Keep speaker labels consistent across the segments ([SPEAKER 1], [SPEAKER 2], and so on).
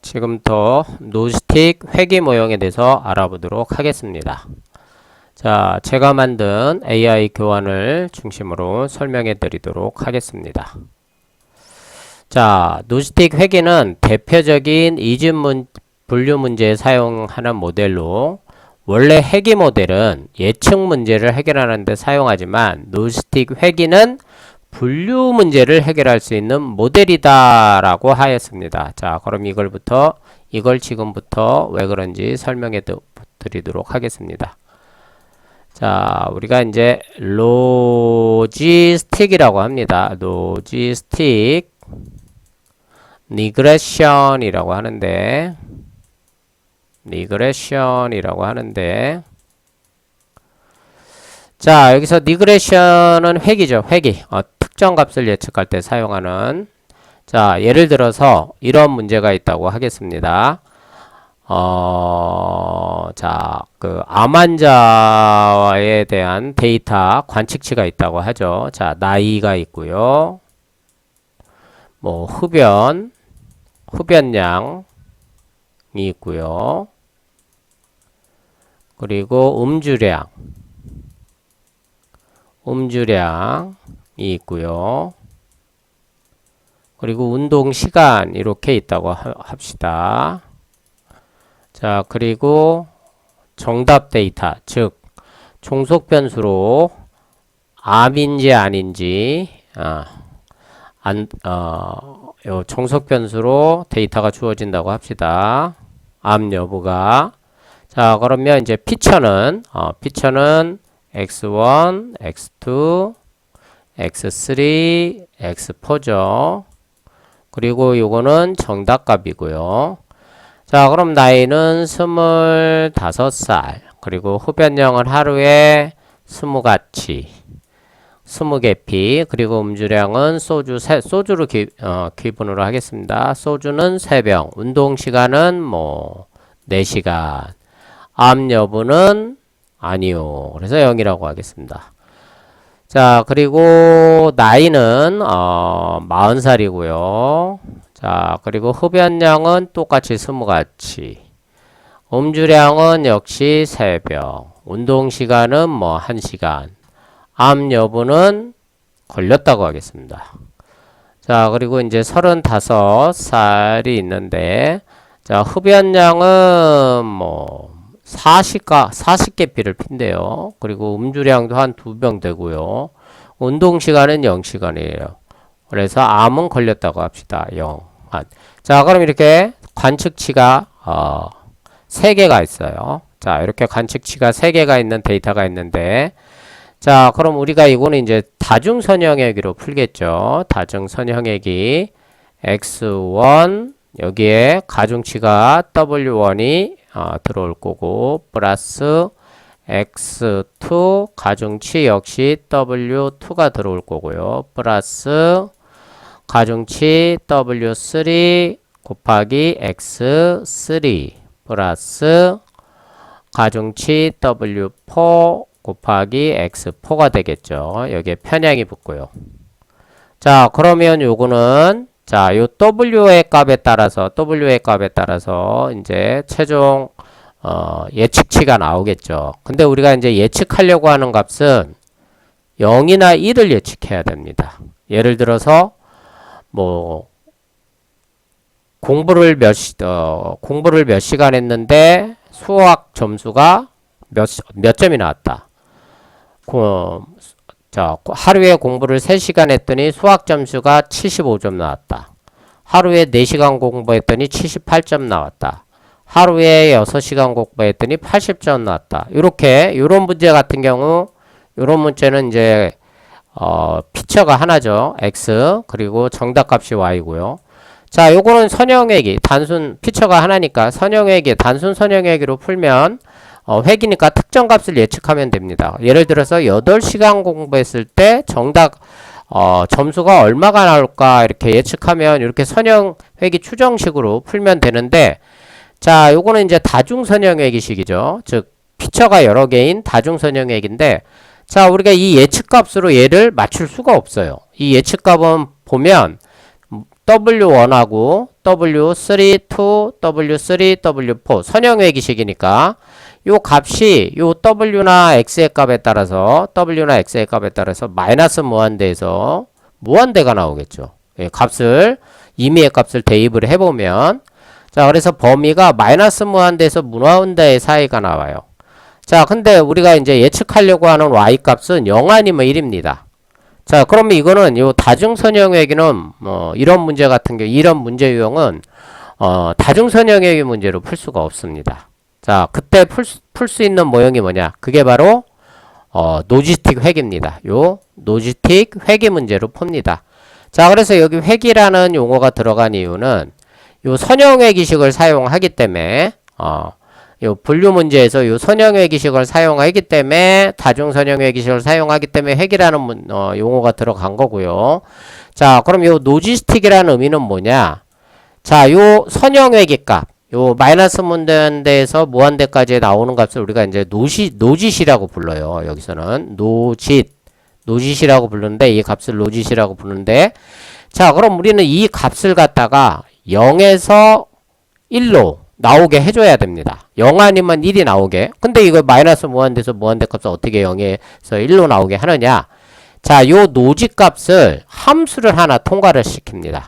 [SPEAKER 1] 지금부터 노스틱 회귀 모형에 대해서 알아보도록 하겠습니다. 자, 제가 만든 AI 교환을 중심으로 설명해 드리도록 하겠습니다. 자, 노스틱 회귀는 대표적인 이중 분류 문제에 사용하는 모델로, 원래 회귀 모델은 예측 문제를 해결하는 데 사용하지만 노스틱 회귀는 분류 문제를 해결할 수 있는 모델이다 라고 하였습니다. 자, 그럼 이걸 지금부터 왜 그런지 설명해 드리도록 하겠습니다. 자, 우리가 이제 로지스틱이라고 합니다. 로지스틱 리그레션이라고 하는데 자, 여기서 리그레션은 회귀죠. 회귀. 특정 값을 예측할 때 사용하는. 자, 예를 들어서 이런 문제가 있다고 하겠습니다. 자, 암 환자에 대한 데이터 관측치가 있다고 하죠. 자, 나이가 있고요. 뭐 흡연량이 있고요. 그리고 음주량이 있고요. 그리고 운동 시간 이렇게 있다고 합시다. 자, 그리고 정답 데이터, 즉 종속 변수로 암인지 아닌지 종속 변수로 데이터가 주어진다고 합시다. 암 여부가. 자, 그러면 이제 피처는 x1, x2, x3, x4죠. 그리고 요거는 정답값이고요. 자, 그럼 나이는 25살. 그리고 흡연량은 하루에 20개피. 그리고 음주량은 소주로 기분으로 하겠습니다. 소주는 3병. 운동시간은 4시간. 암 여부는 아니요. 그래서 0이라고 하겠습니다. 자, 그리고 나이는 40살이고요. 자, 그리고 흡연량은 똑같이 20가지. 음주량은 역시 3병. 운동시간은 1시간. 암 여부는 걸렸다고 하겠습니다. 자, 그리고 이제 35살이 있는데, 자, 흡연량은 40개피를 핀대요. 그리고 음주량도 한 2병 되고요. 운동시간은 0시간이에요. 그래서 암은 걸렸다고 합시다. 0. 자, 그럼 이렇게 관측치가 3개가 있어요. 자, 이렇게 관측치가 3개가 있는 데이터가 있는데, 자, 그럼 우리가 이거는 이제 다중선형액으로 풀겠죠. 다중선형액이 x1 여기에 가중치가 w1이 들어올 거고, 플러스 x2 가중치 역시 w2가 들어올 거고요. 플러스 가중치 w3 곱하기 x3 플러스 가중치 w4 곱하기 x4가 되겠죠. 여기에 편향이 붙고요. 자, 그러면 요거는 자, 요 w의 값에 따라서 이제 최종 예측치가 나오겠죠. 근데 우리가 이제 예측하려고 하는 값은 0이나 1을 예측해야 됩니다. 예를 들어서 공부를 몇 시간 했는데 수학 점수가 몇 점이 나왔다. 자, 하루에 공부를 3시간 했더니 수학 점수가 75점 나왔다. 하루에 4시간 공부했더니 78점 나왔다. 하루에 6시간 공부했더니 80점 나왔다. 요런 문제 같은 경우, 요런 문제는 이제, 피처가 하나죠. x. 그리고 정답값이 y고요. 자, 요거는 선형회귀. 피처가 하나니까 단순 선형회귀로 풀면, 회귀니까 특정 값을 예측하면 됩니다. 예를 들어서 8시간 공부했을 때 점수가 얼마가 나올까 이렇게 예측하면 이렇게 선형회귀 추정식으로 풀면 되는데, 자, 요거는 이제 다중선형회귀식이죠. 즉, 피처가 여러 개인 다중선형회귀인데, 자, 우리가 이 예측값으로 얘를 맞출 수가 없어요. 이 예측값은 보면 W1하고 W3, 2, W3, W4 선형회기식이니까 요 값이 요 W나 X의 값에 따라서 W나 X의 값에 따라서 마이너스 무한대에서 무한대가 나오겠죠. 예, 값을 임의의 값을 대입을 해보면 자 그래서 범위가 마이너스 무한대에서 무한대 사이가 나와요. 자 근데 우리가 이제 예측하려고 하는 Y 값은 0 아니면 1입니다. 자 그러면 이거는 요 다중선형회기는 이런 문제 같은 경우 이런 문제 유형은 다중선형회기 문제로 풀 수가 없습니다. 자 그때 풀 수 있는 모형이 뭐냐 그게 바로 노지스틱 회기입니다. 요 노지스틱 회기 문제로 풉니다. 자 그래서 여기 회기라는 용어가 들어간 이유는 요 선형회기식을 사용하기 때문에 요 분류 문제에서 요 선형회기식을 사용하기 때문에 다중선형회기식을 사용하기 때문에 회기라는 용어가 들어간 거고요. 자 그럼 요 노지스틱이라는 의미는 뭐냐 자 요 선형회기 값 요 마이너스 무한대에서 무한대까지 나오는 값을 우리가 이제 노짓이라고 불러요. 여기서는 노짓이라고 부르는데 이 값을 노짓이라고 부르는데 자 그럼 우리는 이 값을 갖다가 0에서 1로 나오게 해줘야 됩니다. 0 아니면 1이 나오게. 근데 이거 마이너스 무한대에서 무한대 값을 어떻게 0에서 1로 나오게 하느냐 자 요 노짓 값을 함수를 하나 통과를 시킵니다.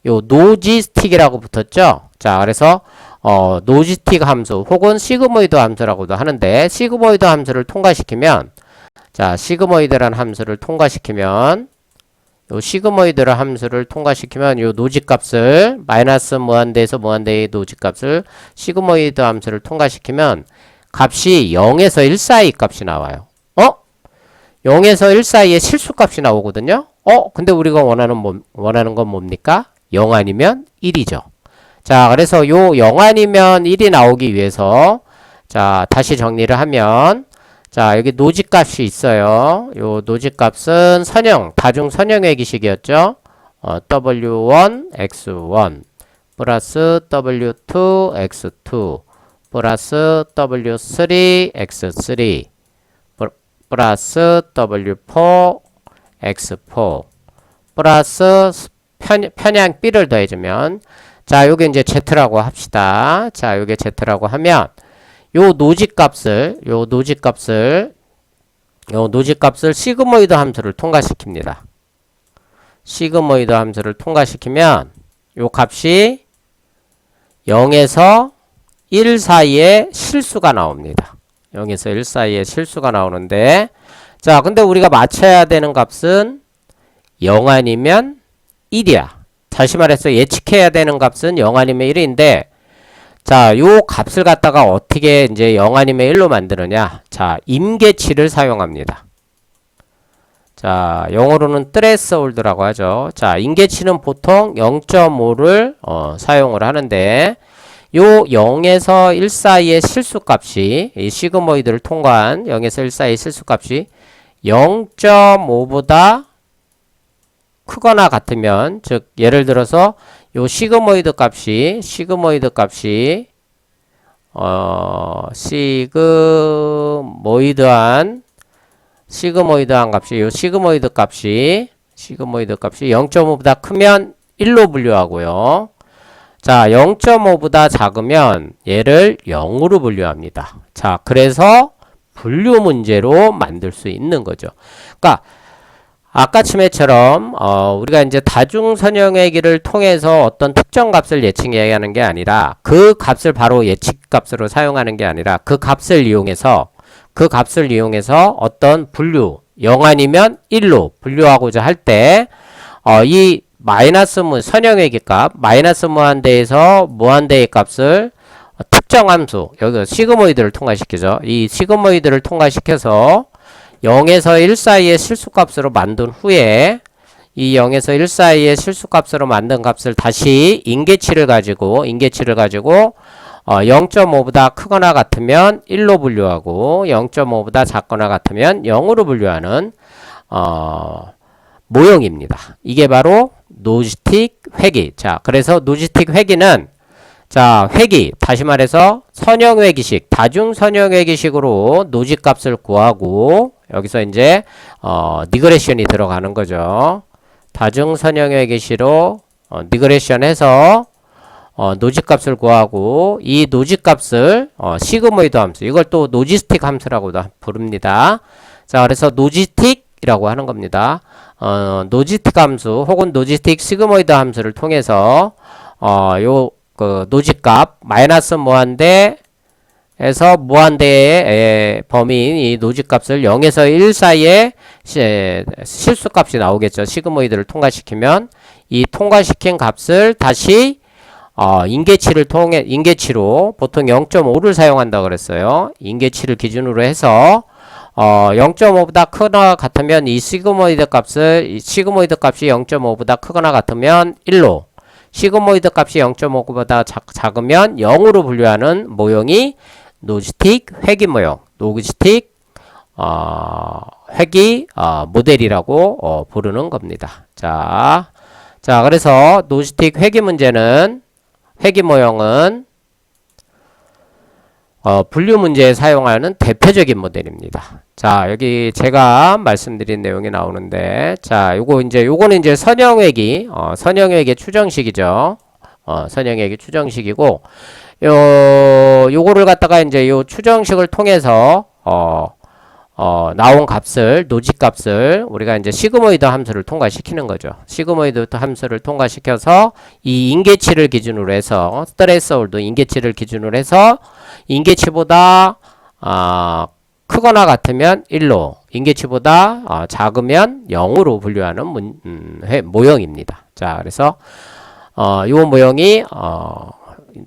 [SPEAKER 1] 요 노지스틱이라고 붙었죠. 자 그래서 노지스틱 함수 혹은 시그모이드 함수라고도 하는데 시그모이드 함수를 통과시키면 자 시그모이드라는 함수를 통과시키면 요 시그모이드라는 함수를 통과시키면 요 노지 값을 마이너스 무한대에서 무한대의 노지 값을 시그모이드 함수를 통과시키면 값이 0에서 1 사이 값이 나와요. 0에서 1 사이에 실수값이 나오거든요. 근데 우리가 원하는 건 뭡니까? 0 아니면 1이죠. 자, 그래서 요 0 아니면 1이 나오기 위해서 자, 다시 정리를 하면 자, 여기 노지 값이 있어요. 요 노지 값은 다중 선형회기식이었죠. W1, X1 플러스 W2, X2 플러스 W3, X3 플러스 W4, X4 플러스 편향 B를 더해주면 자, 요게 이제 Z라고 합시다. 자, 요게 Z라고 하면 요 노지 값을 시그모이드 함수를 통과시킵니다. 시그모이드 함수를 통과시키면 요 값이 0에서 1 사이에 실수가 나옵니다. 0에서 1 사이에 실수가 나오는데 자, 근데 우리가 맞춰야 되는 값은 0 아니면 1이야. 다시 말해서 예측해야 되는 값은 0 아니면 1인데 자, 요 값을 갖다가 어떻게 이제 0 아니면 1로 만드느냐? 자, 임계치를 사용합니다. 자, 영어로는 threshold라고 하죠. 자, 임계치는 보통 0.5를 사용을 하는데 요 0에서 1 사이의 실수값이 이 시그모이드를 통과한 0에서 1 사이의 실수값이 0.5보다 크거나 같으면 즉 예를 들어서 요 시그모이드 값이 시그모이드한 값이 요 시그모이드 값이 0.5보다 크면 1로 분류하고요. 자, 0.5보다 작으면 얘를 0으로 분류합니다. 자, 그래서 분류 문제로 만들 수 있는 거죠. 그러니까 아까쯤에처럼 우리가 이제 다중선형회기를 통해서 어떤 특정 값을 예측하는 게 아니라 그 값을 바로 예측값으로 사용하는 게 아니라 그 값을 이용해서 어떤 분류 0 아니면 1로 분류하고자 할 때 이 마이너스 선형회기 값 마이너스 무한대에서 무한대의 값을 특정 함수 여기 시그모이드를 통과시키죠. 이 시그모이드를 통과시켜서 0에서 1 사이의 실수값으로 만든 후에 이 0에서 1 사이의 실수값으로 만든 값을 다시 임계치를 가지고 0.5보다 크거나 같으면 1로 분류하고 0.5보다 작거나 같으면 0으로 분류하는 모형입니다. 이게 바로 노지스틱 회기. 자, 그래서 노지스틱 회기는 자, 회기 다시 말해서 선형회기식 다중선형회기식으로 노지 값을 구하고 여기서 이제 니그레션이 들어가는 거죠. 다중선형회기식으로 리그레션 해서 노지값을 구하고 이 노지값을 시그모이드 함수 이걸 또 노지스틱 함수라고도 부릅니다. 자, 그래서 노지스틱이라고 하는 겁니다. 노지스틱 함수 혹은 노지스틱 시그모이드 함수를 통해서 요 그 노지값 마이너스 무한대에서 무한대의 범위인 이 노지값을 0에서 1 사이에 실수값이 나오겠죠. 시그모이드를 통과시키면 이 통과시킨 값을 다시 인계치로 보통 0.5를 사용한다 그랬어요. 인계치를 기준으로 해서 0.5보다 크거나 같으면 이 시그모이드 값이 0.5보다 크거나 같으면 1로, 시그모이드 값이 0.5보다 작으면 0으로 분류하는 모형이 노지스틱 회귀 모형, 노지스틱 회귀 모델이라고 부르는 겁니다. 자, 그래서 노지스틱 회귀 문제는 회귀 모형은 분류 문제에 사용하는 대표적인 모델입니다. 자, 여기 제가 말씀드린 내용이 나오는데, 자, 요거는 이제 선형회귀, 선형회귀 추정식이죠. 선형회귀 추정식이고, 요거를 갖다가 이제 요 추정식을 통해서, 나온 값을, 노지값을 우리가 이제 시그모이드 함수를 통과시키는 거죠. 시그모이드 함수를 통과시켜서 이 인계치를 기준으로 해서, 스트레스홀드 인계치를 기준으로 해서 인계치보다 크거나 같으면 1로, 인계치보다 작으면 0으로 분류하는 모형입니다. 자, 그래서 이 모형이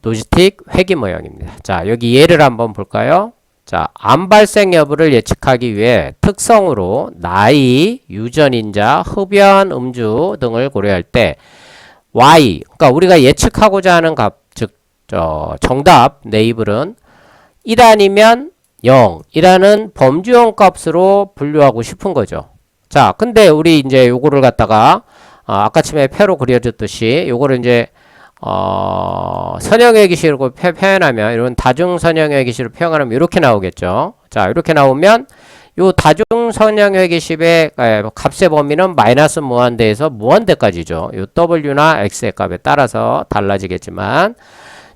[SPEAKER 1] 노지스틱 회귀 모형입니다. 자, 여기 예를 한번 볼까요? 자, 암 발생 여부를 예측하기 위해 특성으로 나이, 유전인자, 흡연, 음주 등을 고려할 때 Y, 그러니까 우리가 예측하고자 하는 값, 즉 정답 네이블은 1 아니면 0이라는 범주형 값으로 분류하고 싶은 거죠. 자, 근데 우리 이제 요거를 갖다가 아까 처음에 표로 그려줬듯이 요거를 이제 선형회귀식으로 표현하면, 이런 다중 선형회귀식으로 표현하면 이렇게 나오겠죠. 자, 이렇게 나오면 요 다중 선형회귀식의 값의 범위는 마이너스 무한대에서 무한대까지죠. 요 W나 X의 값에 따라서 달라지겠지만,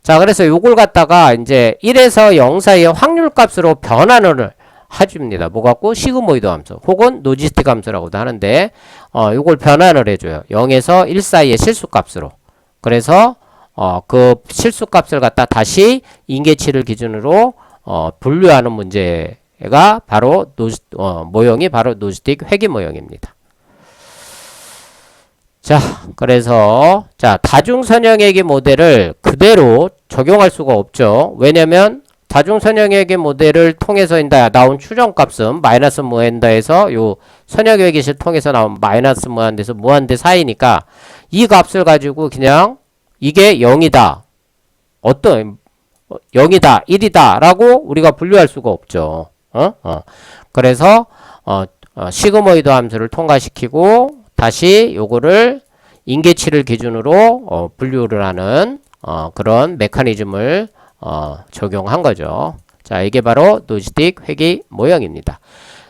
[SPEAKER 1] 자, 그래서 요걸 갖다가 이제 1에서 0 사이의 확률 값으로 변환을 해줍니다. 뭐 갖고? 시그모이드 함수 혹은 노지스틱 함수라고도 하는데, 요걸 변환을 해줘요. 0에서 1 사이의 실수값으로. 그래서 그 실수값을 갖다 다시 인계치를 기준으로 분류하는 문제가 바로 모형이 바로 노지스틱 회귀 모형입니다. 자, 그래서 다중선형회귀 모델을 그대로 적용할 수가 없죠. 왜냐면 다중선형회귀 모델을 통해서 나온 추정값은 마이너스 무한대에서 요 선형회귀식을 통해서 나온 마이너스 무한대에서 무한대 사이니까 이 값을 가지고 그냥 이게 0이다, 0이다, 1이다 라고 우리가 분류할 수가 없죠. 그래서 시그모이드 함수를 통과시키고 다시 요거를 인계치를 기준으로 분류를 하는 그런 메커니즘을 적용한 거죠. 자, 이게 바로 노지스틱 회귀 모형입니다.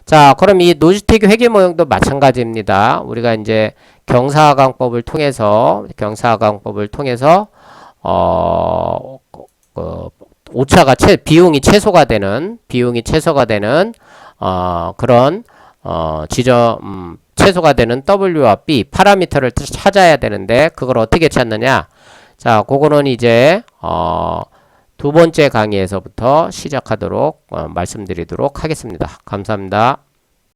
[SPEAKER 1] 자, 그럼 이 노지스틱 회귀 모형도 마찬가지입니다. 우리가 이제 경사하강법을 통해서 오차가 비용이 최소가 되는 그런 최소가 되는 W와 B 파라미터를 찾아야 되는데, 그걸 어떻게 찾느냐? 자, 그거는 이제 두 번째 강의에서부터 시작하도록 말씀드리도록 하겠습니다. 감사합니다.